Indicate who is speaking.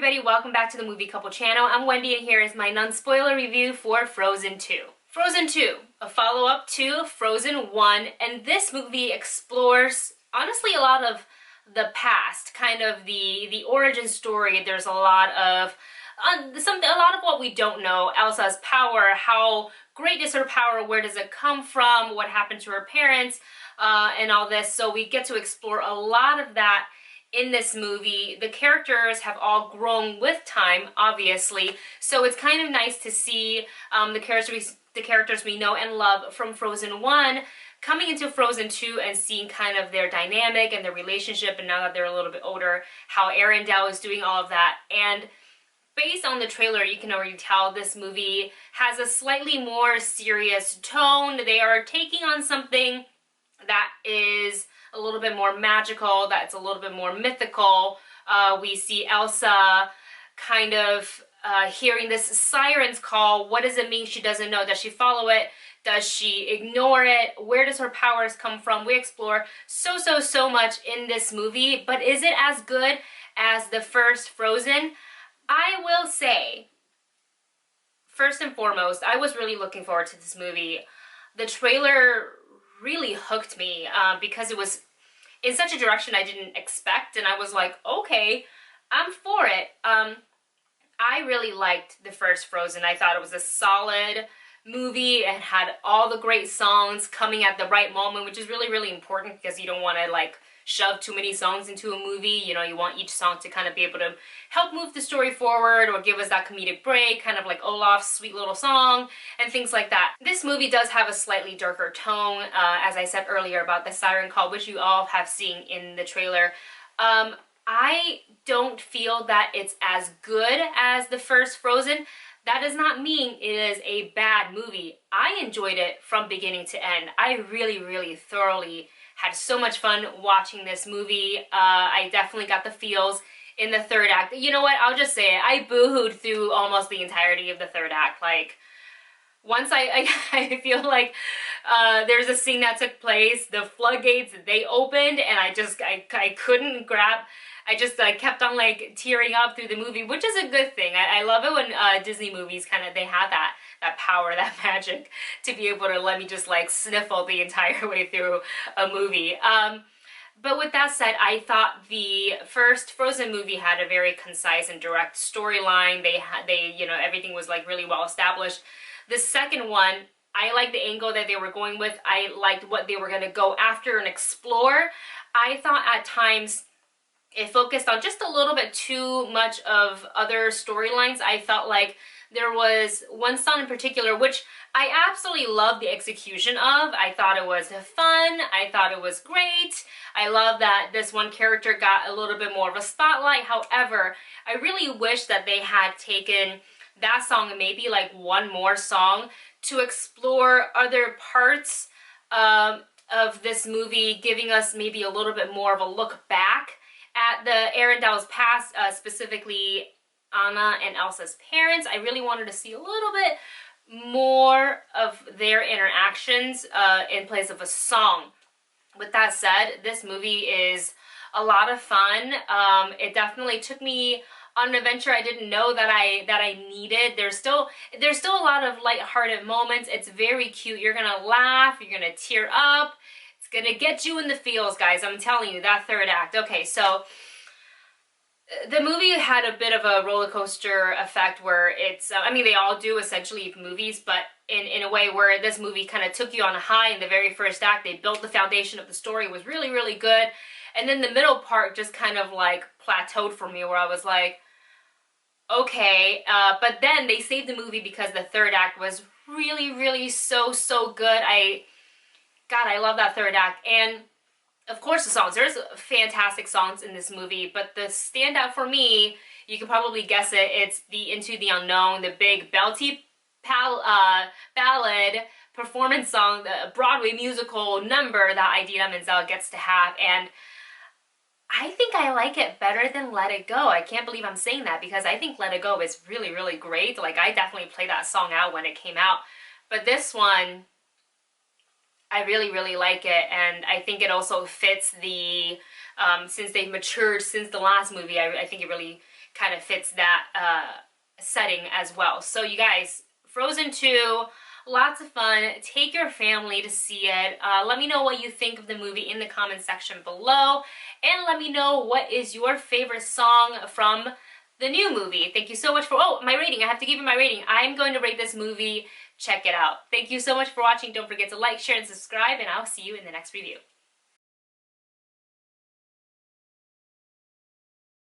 Speaker 1: everybody, welcome back to the Movie Couple channel. I'm Wendy and here is my non-spoiler review for Frozen 2. Frozen 2, a follow-up to Frozen 1, and this movie explores, honestly, a lot of the past, kind of the origin story. There's a lot of what we don't know. Elsa's power, how great is her power, where does it come from, what happened to her parents, and all this. So we get to explore a lot of that in this movie. The characters have all grown with time, obviously, so it's kind of nice to see the characters we know and love from Frozen 1 coming into Frozen 2 and seeing kind of their dynamic and their relationship, and now that they're a little bit older, how Arendelle is doing all of that. And based on the trailer, you can already tell this movie has a slightly more serious tone. They are taking on something that is a little bit more magical, that's a little bit more mythical. We see Elsa kind of hearing this siren's call. What does it mean? She doesn't know. Does she follow it? Does she ignore it? Where does her powers come from? We explore so much in this movie, but is it as good as the first Frozen? I will say, first and foremost, I was really looking forward to this movie. The trailer really hooked me because it was in such a direction I didn't expect, and I was like, okay, I'm for it. I really liked the first Frozen. I thought it was a solid movie. It had all the great songs coming at the right moment, which is really important because you don't want to like shove too many songs into a movie. You know, you want each song to kind of be able to help move the story forward or give us that comedic break, kind of like Olaf's sweet little song and things like that. This movie does have a slightly darker tone, as I said earlier about the siren call, which you all have seen in the trailer. I don't feel that it's as good as the first Frozen. That does not mean it is a bad movie. I enjoyed it from beginning to end. I really thoroughly had so much fun watching this movie. I definitely got the feels in the third act. You know what? I'll just say it. I boo-hooed through almost the entirety of the third act. Like, once I feel like there's a scene that took place, the floodgates, they opened, and I couldn't grab. I kept on like tearing up through the movie, which is a good thing. I love it when Disney movies they have that power, that magic to be able to let me just like sniffle the entire way through a movie. But with that said, I thought the first Frozen movie had a very concise and direct storyline. You know, everything was like really well established. The second one, I liked the angle that they were going with. I liked what they were going to go after and explore. I thought at times it focused on just a little bit too much of other storylines. I felt like there was one song in particular, which I absolutely loved the execution of. I thought it was fun. I thought it was great. I love that this one character got a little bit more of a spotlight. However, I really wish that they had taken that song and maybe like one more song to explore other parts of this movie, giving us maybe a little bit more of a look back at the Arendelle's past, specifically Anna and Elsa's parents. I really wanted to see a little bit more of their interactions in place of a song. With that said, this movie is a lot of fun. It definitely took me on an adventure I didn't know that I needed. There's still a lot of lighthearted moments. It's very cute. You're gonna laugh. You're gonna tear up. It's gonna get you in the feels, guys. I'm telling you, that third act. Okay, so the movie had a bit of a roller coaster effect where it's, I mean, they all do essentially movies, but in a way where this movie kind of took you on a high in the very first act. They built the foundation of the story. It was really good. And then the middle part just kind of like plateaued for me where I was like, okay. But then they saved the movie because the third act was really so good. God, I love that third act. And of course the songs. There's fantastic songs in this movie, but the standout for me, you can probably guess it, it's the Into the Unknown, the big belty ballad performance song, the Broadway musical number that Idina Menzel gets to have. And I think I like it better than Let It Go. I can't believe I'm saying that because I think Let It Go is really great. Like, I definitely played that song out when it came out. But this one, I really like it, and I think it also fits the, since they've matured since the last movie, I think it really kind of fits that setting as well. So you guys, Frozen 2, lots of fun. Take your family to see it. Let me know what you think of the movie in the comment section below. And let me know what is your favorite song from the new movie. Thank you so much for, oh, my rating. I have to give you my rating. I'm going to rate this movie. Check it out. Thank you so much for watching. Don't forget to like, share, and subscribe, and I'll see you in the next review.